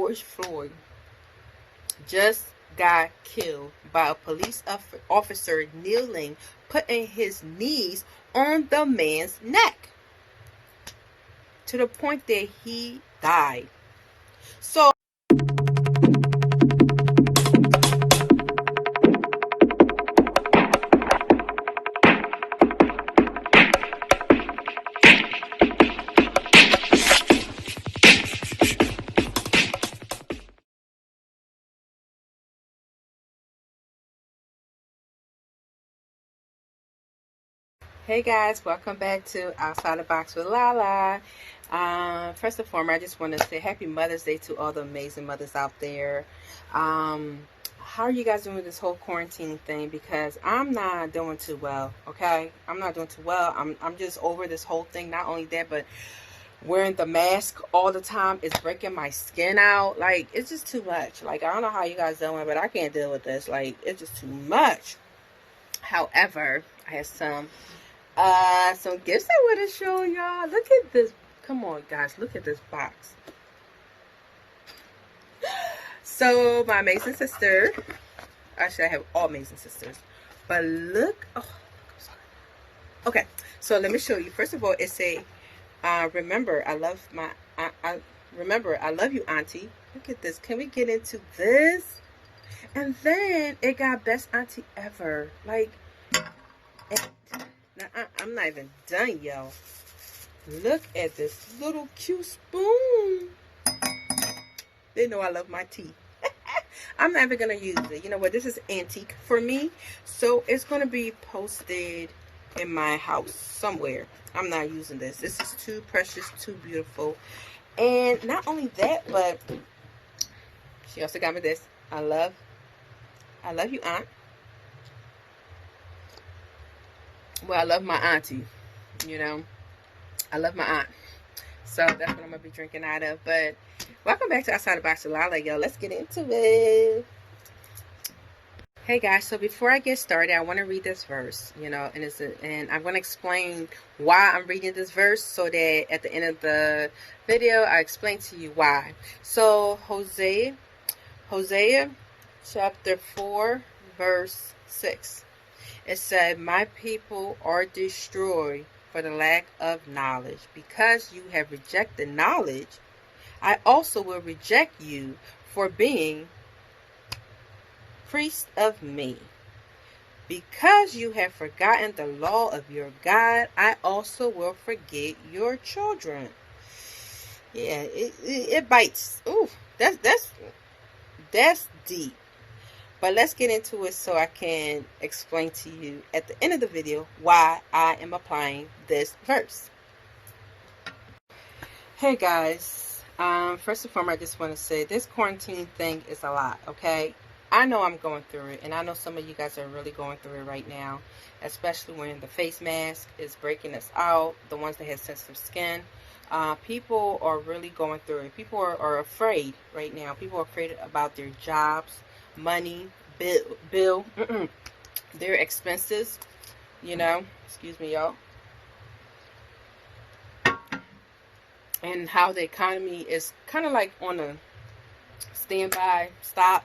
George Floyd just got killed by a police officer kneeling, putting his knees on the man's neck to the point that he died. So hey guys, welcome back to Outside the Box with Lala. First and foremost, I just want to say happy Mother's Day to all the amazing mothers out there. How are you guys doing with this whole quarantine thing? Because I'm not doing too well, okay? I'm not doing too well. I'm just over this whole thing. Not only that, but wearing the mask all the time is breaking my skin out. Like, it's just too much. Like, I don't know how you guys doing, but I can't deal with this. Like, it's just too much. However, I have some gifts I want to show y'all. Look at this. Come on, guys. Look at this box. So, my amazing sister. Actually, I have all amazing sisters. But look. Oh, I'm sorry. Okay. So, let me show you. First of all, it's a, remember, I love my, remember, I love you, Auntie. Look at this. Can we get into this? And then, it got best auntie ever. Like, now, I'm not even done, y'all. Look at this little cute spoon. They know I love my tea. I'm never going to use it. You know what? This is antique for me. So, it's going to be posted in my house somewhere. I'm not using this. This is too precious, too beautiful. And not only that, but she also got me this. I love you, Aunt. Well, I love my auntie, you know. I love my aunt. So that's what I'm going to be drinking out of. But welcome back to Outside the Box with Lala, y'all. Let's get into it. Hey, guys. So before I get started, I want to read this verse, you know. And I'm going to explain why I'm reading this verse so that at the end of the video, I explain to you why. So Hosea chapter 4, verse 6. It said, my people are destroyed for the lack of knowledge. Because you have rejected knowledge, I also will reject you for being priest of me. Because you have forgotten the law of your God, I also will forget your children. Yeah, it bites. Ooh, that's deep. But let's get into it so I can explain to you at the end of the video why I am applying this verse. Hey guys, first and foremost, I just want to say this quarantine thing is a lot, okay? I know I'm going through it, and I know some of you guys are really going through it right now, especially when the face mask is breaking us out, the ones that have sensitive skin. People are really going through it. People are afraid right now. People are afraid about their jobs, money, bill, their expenses, you know, excuse me, y'all, and how the economy is kind of like on a standby, stop.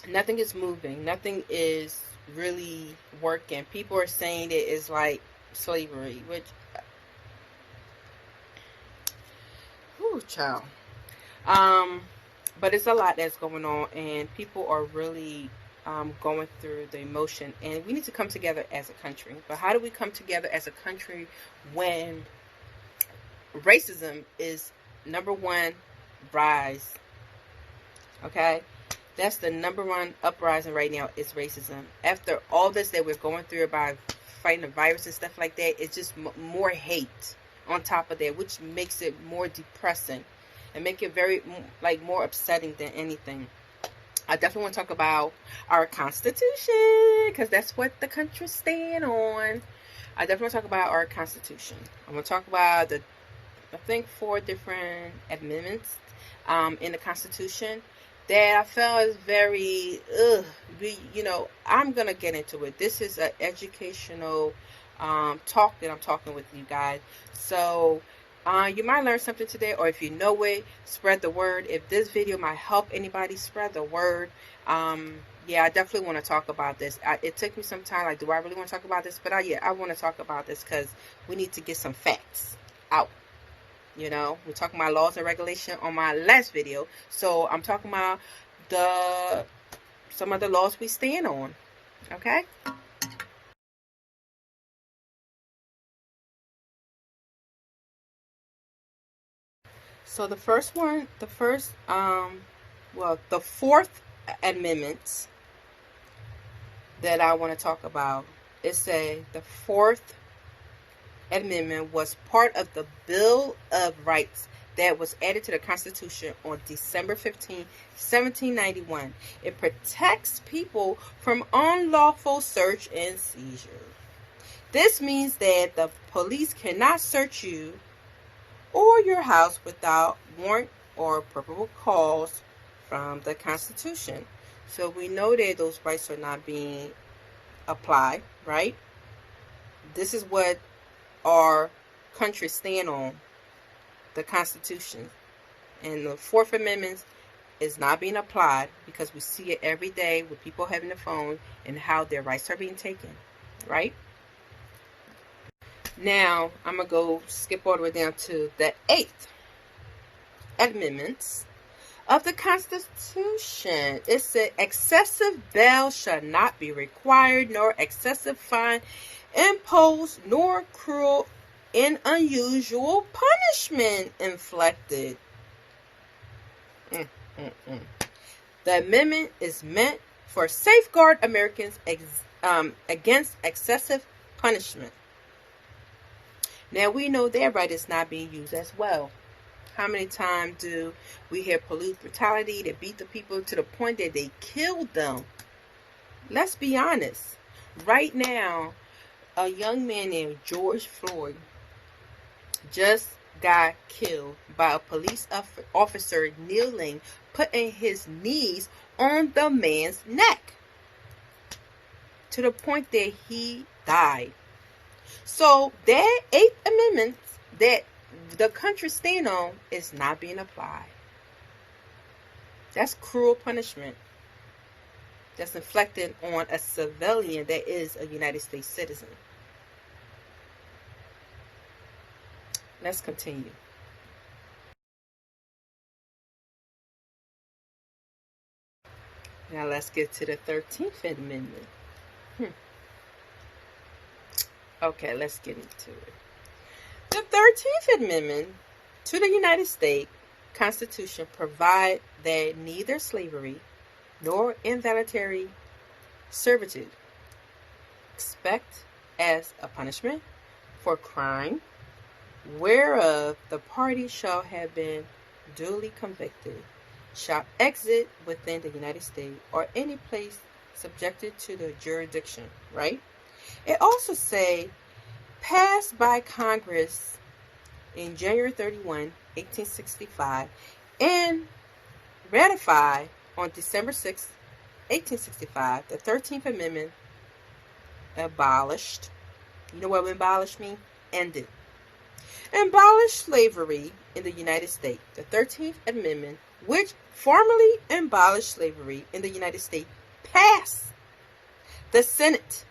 Nothing is moving. Nothing is really working. People are saying it is like slavery, which, whew, child. But it's a lot that's going on, and people are really going through the emotion, and we need to come together as a country. But how do we come together as a country when racism is number one rise? Okay, that's the number one uprising right now is racism. After all this that we're going through about fighting the virus and stuff like that, it's just more hate on top of that, which makes it more depressing and make it very, like, more upsetting than anything. I definitely want to talk about our Constitution, because that's what the country stand on. I definitely want to talk about our Constitution. I'm going to talk about I think 4 different amendments in the Constitution that I felt is very, you know, I'm going to get into it. This is an educational talk that I'm talking with you guys. So You might learn something today, or if you know it, spread the word. If this video might help anybody, spread the word. Yeah, I definitely want to talk about this. It took me some time. Like, do I really want to talk about this? But yeah, I want to talk about this because we need to get some facts out. You know, we're talking about laws and regulation on my last video. So I'm talking about some of the laws we stand on. Okay? So the Fourth Amendment that I want to talk about, it says the Fourth Amendment was part of the Bill of Rights that was added to the Constitution on December 15, 1791. It protects people from unlawful search and seizure. This means that the police cannot search you or your house without warrant or probable cause from the Constitution. So we know that those rights are not being applied, right? This is what our country stand on, the Constitution. And the Fourth Amendment is not being applied because we see it every day with people having the phone and how their rights are being taken, right? Now, I'm going to go skip all the way down to the Eighth Amendment of the Constitution. It said, excessive bail shall not be required, nor excessive fine imposed, nor cruel and unusual punishment inflicted. The amendment is meant for safeguard Americans against excessive punishment. Now, we know that right is not being used as well. How many times do we hear police brutality that beat the people to the point that they killed them? Let's be honest. Right now, a young man named George Floyd just got killed by a police officer kneeling, putting his knees on the man's neck to the point that he died. So that Eighth Amendment that the country stand on is not being applied. That's cruel punishment that's inflicted on a civilian that is a United States citizen. Let's continue. Now let's get to the 13th Amendment. Okay, let's get into it. The 13th Amendment to the United States Constitution provides that neither slavery nor involuntary servitude expect as a punishment for crime whereof the party shall have been duly convicted shall exit within the United States or any place subjected to the jurisdiction, right? It also say passed by Congress in January 31, 1865 and ratified on December 6, 1865, the 13th Amendment abolished. You know what abolished means? Ended. Abolished slavery in the United States. The 13th Amendment, which formally abolished slavery in the United States, passed the Senate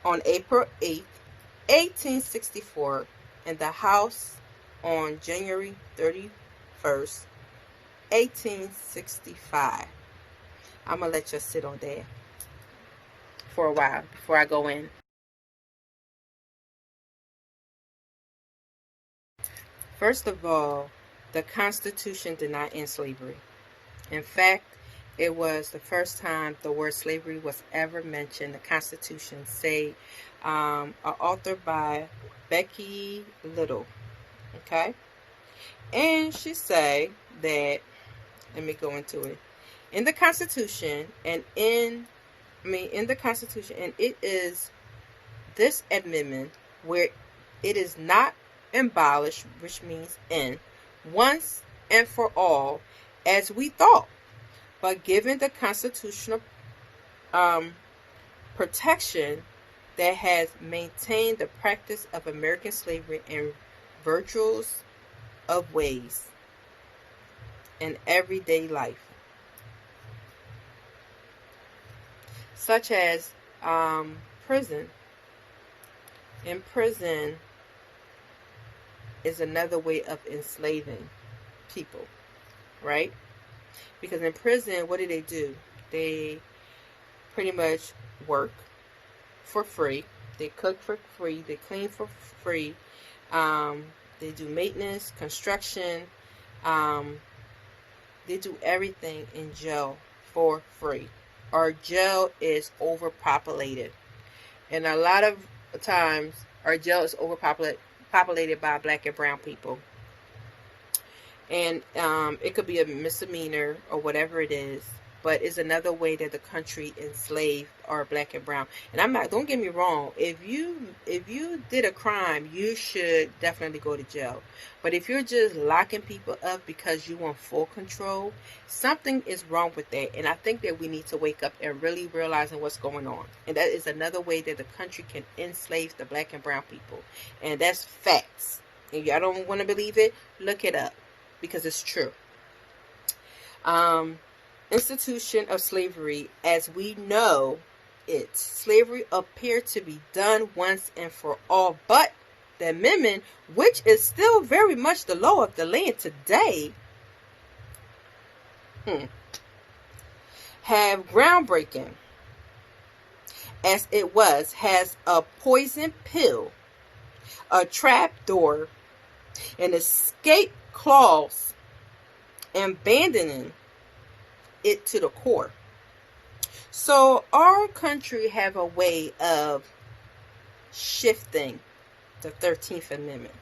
on April 8, 1864, and the House on January 31st, 1865. I'm going to let you sit on there for a while before I go in. First of all, the Constitution did not end slavery. In fact, it was the first time the word slavery was ever mentioned. The Constitution, say, authored by Becky Little. Okay? And she say that, let me go into it. In the Constitution, and in the Constitution, and it is this amendment where it is not abolished, which means end, once and for all, as we thought, but given the constitutional protection that has maintained the practice of American slavery and virtues of ways in everyday life, such as prison. In prison is another way of enslaving people, right? Because in prison, what do? They pretty much work for free. They cook for free. They clean for free. Um, they do maintenance, construction. Um, they do everything in jail for free. Our jail is overpopulated. And a lot of times, our jail is populated by black and brown people. And it could be a misdemeanor or whatever it is, but it's another way that the country enslaved our black and brown. And I'm not, don't get me wrong, if you did a crime, you should definitely go to jail. But if you're just locking people up because you want full control, something is wrong with that. And I think that we need to wake up and really realizing what's going on. And that is another way that the country can enslave the black and brown people. And that's facts. If y'all don't want to believe it, look it up, because it's true. Institution of slavery, as we know it. Slavery appeared to be done once and for all, but the amendment, which is still very much the law of the land today, have groundbreaking as it was, has a poison pill, a trap door, an escape clause, and abandoning it to the core. So our country have a way of shifting the 13th Amendment.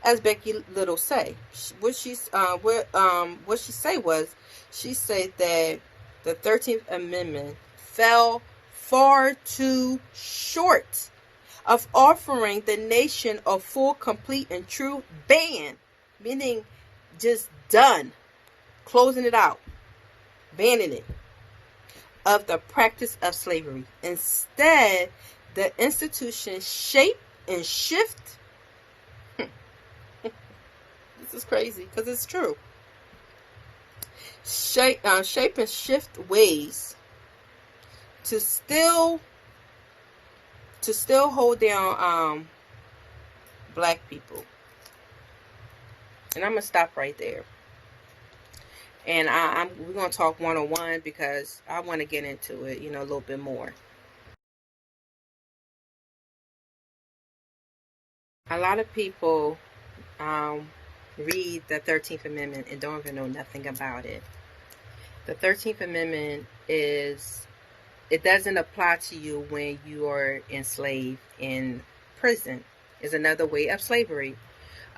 As Becky Little say, what she say was, she said that the 13th Amendment fell far too short of offering the nation a full, complete, and true ban, meaning just done, closing it out, banning it, of the practice of slavery. Instead, the institution shape and shift. This is crazy because it's true. Shape and shift ways to still hold down black people. And I'm gonna stop right there. And we're gonna talk one-on-one because I want to get into it, a little bit more. A lot of people read the 13th Amendment and don't even know nothing about it. The 13th Amendment it doesn't apply to you when you are enslaved in prison. It's another way of slavery.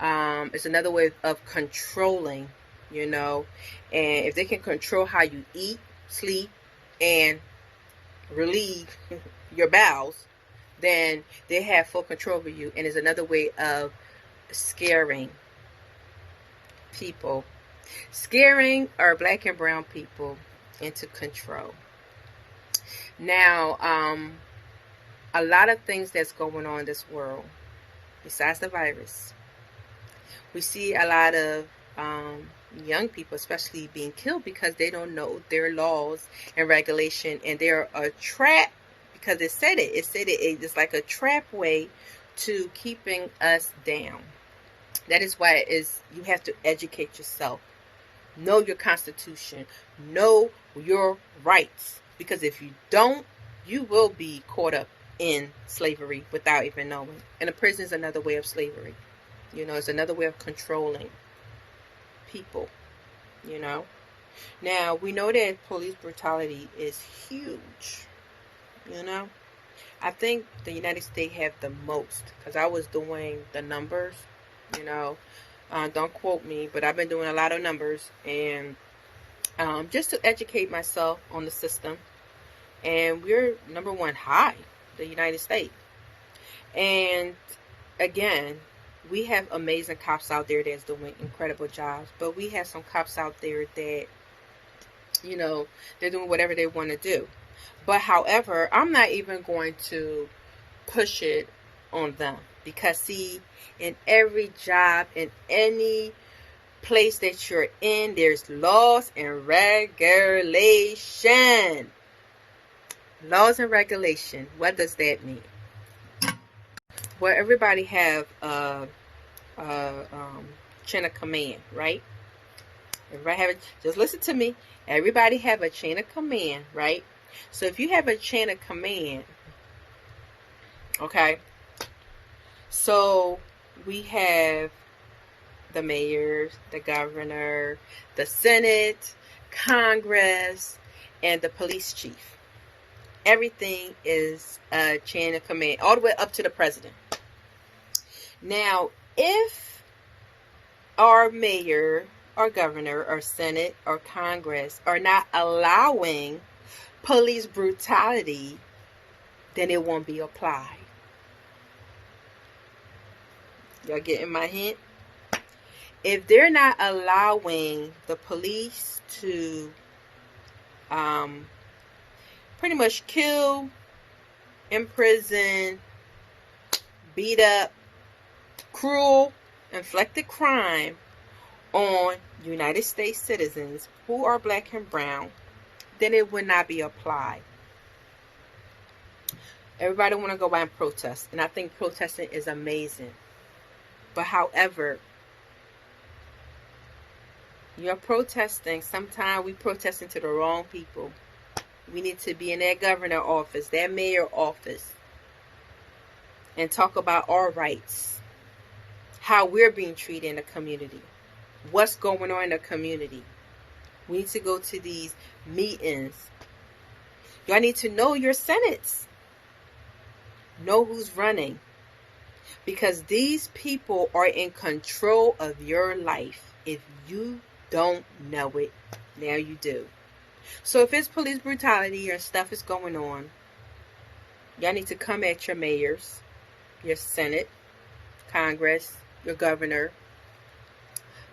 It's another way of controlling, and if they can control how you eat, sleep, and relieve your bowels, then they have full control over you. And it's another way of scaring people, scaring our black and brown people into control. Now, a lot of things that's going on in this world, besides the virus, we see a lot of young people especially being killed because they don't know their laws and regulation, and they're a trap, because it said it's like a trap way to keeping us down. That is why you have to educate yourself, know your Constitution, know your rights, because if you don't, you will be caught up in slavery without even knowing. And a prison is another way of slavery. It's another way of controlling people, Now, we know that police brutality is huge, I think the United States have the most, because I was doing the numbers, don't quote me, but I've been doing a lot of numbers, and just to educate myself on the system. And we're number one high, the United States. And again, we have amazing cops out there that's doing incredible jobs, but we have some cops out there that, they're doing whatever they want to do. But however, I'm not even going to push it on them. Because see, in every job, in any place that you're in, there's laws and regulation. Laws and regulation. What does that mean? Well, everybody have chain of command, right? Everybody have it. Just listen to me. Everybody have a chain of command, right? So if you have a chain of command, okay. So we have the mayor, the governor, the Senate, Congress, and the police chief. Everything is a chain of command, all the way up to the president. Now, if our mayor, our governor, our Senate, or Congress are not allowing police brutality, then it won't be applied. Y'all getting my hint? If they're not allowing the police to pretty much kill, imprison, beat up, cruel, inflicted crime on United States citizens who are black and brown, then it would not be applied. Everybody want to go out and protest, and I think protesting is amazing. But however, you're protesting, sometimes we protesting to the wrong people. We need to be in that governor office, that mayor office, and talk about our rights, how we're being treated in the community, what's going on in the community. We need to go to these meetings. Y'all need to know your senates. Know who's running. Because these people are in control of your life. If you don't know it, now you do. So if it's police brutality or stuff is going on, y'all need to come at your mayors, your Senate, Congress, your governor.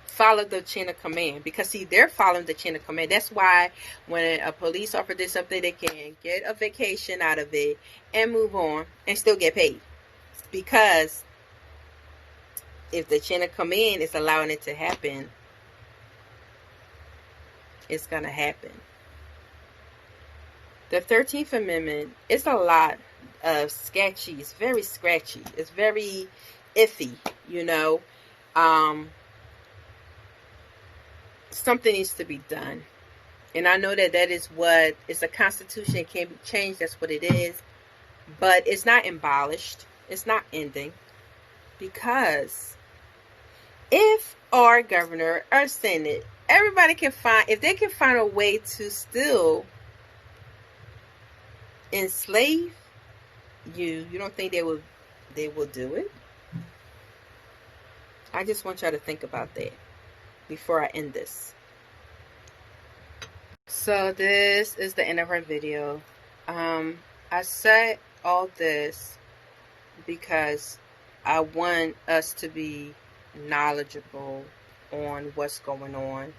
Follow the chain of command. Because see, they're following the chain of command. That's why when a police officer did something, they can get a vacation out of it and move on and still get paid. Because if the chain of command is allowing it to happen, it's going to happen. The 13th Amendment, it's a lot of sketchy. It's very scratchy. It's very iffy, you know. Something needs to be done. And I know that that is what, it's a constitution. It can be changed. That's what it is. But it's not abolished. It's not ending. Because if our governor, our Senate, everybody can find, if they can find a way to still enslave you, you don't think they will do it? I just want y'all to think about that before I end this. So this is the end of our video. I said all this because I want us to be knowledgeable on what's going on.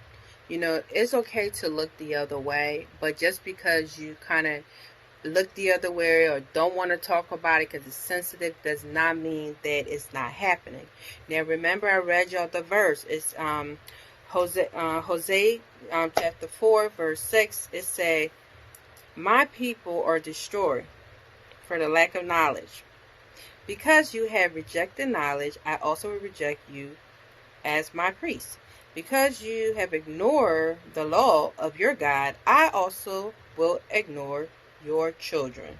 You know, it's okay to look the other way, but just because you kind of look the other way or don't want to talk about it because it's sensitive does not mean that it's not happening. Now remember, I read y'all the verse. It's Hosea chapter 4 verse 6. It say, my people are destroyed for the lack of knowledge. Because you have rejected knowledge, I also will reject you as my priest. Because you have ignored the law of your God, I also will ignore your children.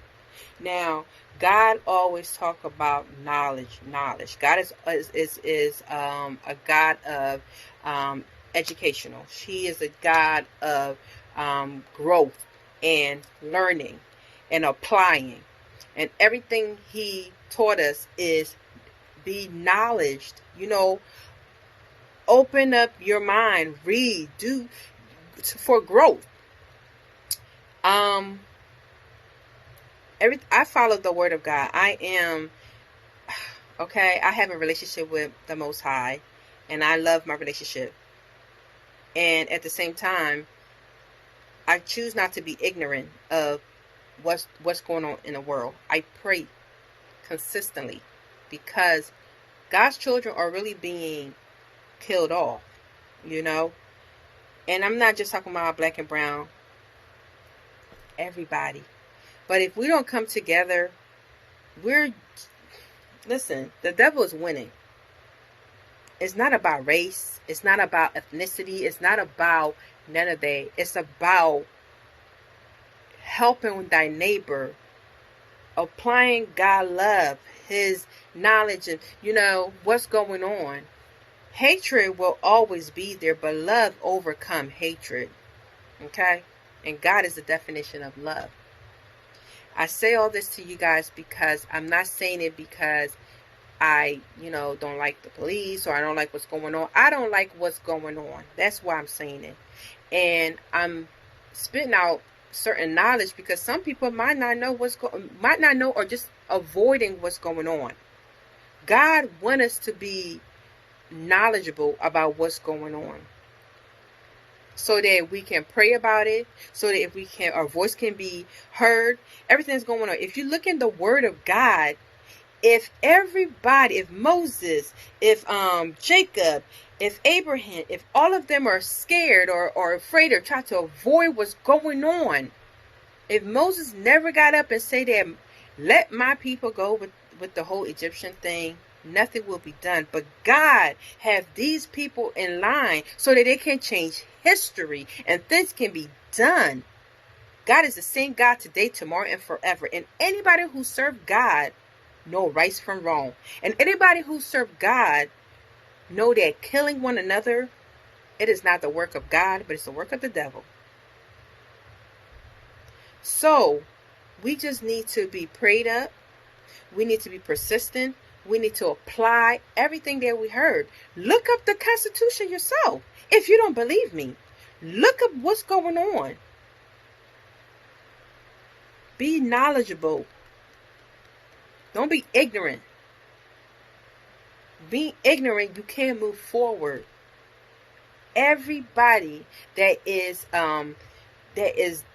Now, God always talk about knowledge. God is a God of educational. He is a God of growth and learning and applying. And everything he taught us is be knowledged. You know, open up your mind, read, do for growth. I follow the word of God. I have a relationship with the Most High, and I love my relationship. And at the same time, I choose not to be ignorant of what's going on in the world. I pray consistently because God's children are really being killed off, you know. And I'm not just talking about black and brown, everybody. But if we don't come together, listen, the devil is winning. It's not about race. It's not about ethnicity. It's not about none of that. It's about helping thy neighbor, applying God love, his knowledge, and what's going on. Hatred will always be there, but love overcome hatred. Okay? And God is the definition of love. I say all this to you guys because I'm not saying it because I, don't like the police or I don't like what's going on. I don't like what's going on. That's why I'm saying it. And I'm spitting out certain knowledge because some people might not know or just avoiding what's going on. God wants us to be knowledgeable about what's going on, so that we can pray about it, so that if our voice can be heard. Everything's going on. If you look in the Word of God, if Moses, if Jacob, if Abraham, if all of them are scared or afraid or try to avoid what's going on, if Moses never got up and say that, let my people go with the whole Egyptian thing, nothing will be done. But God have these people in line so that they can change history and things can be done. God is the same God today, tomorrow, and forever. And anybody who serves God know right from wrong. And anybody who serves God know that killing one another, it is not the work of God, but it's the work of the devil. So we just need to be prayed up. We need to be persistent. We need to apply everything that we heard. Look up the Constitution yourself. If you don't believe me, look up what's going on. Be knowledgeable. Don't be ignorant. Being ignorant, you can't move forward. Everybody that is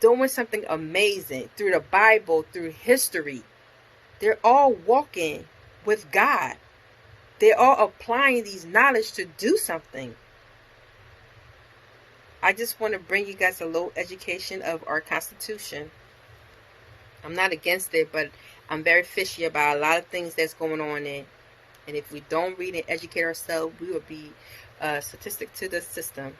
doing something amazing through the Bible, through history, they're all walking with God. They're all applying these knowledge to do something. I just want to bring you guys a little education of our Constitution. I'm not against it, but I'm very fishy about a lot of things that's going on in. And if we don't read and educate ourselves, we will be a statistic to the system.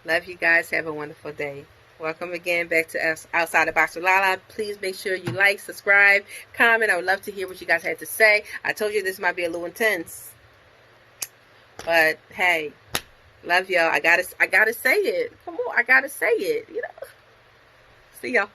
Love you guys. Have a wonderful day. Welcome again back to Outside the Box with Lala. Please make sure you like, subscribe, comment. I would love to hear what you guys had to say. I told you this might be a little intense, but hey, love y'all. I gotta say it. Come on, I gotta say it. See y'all.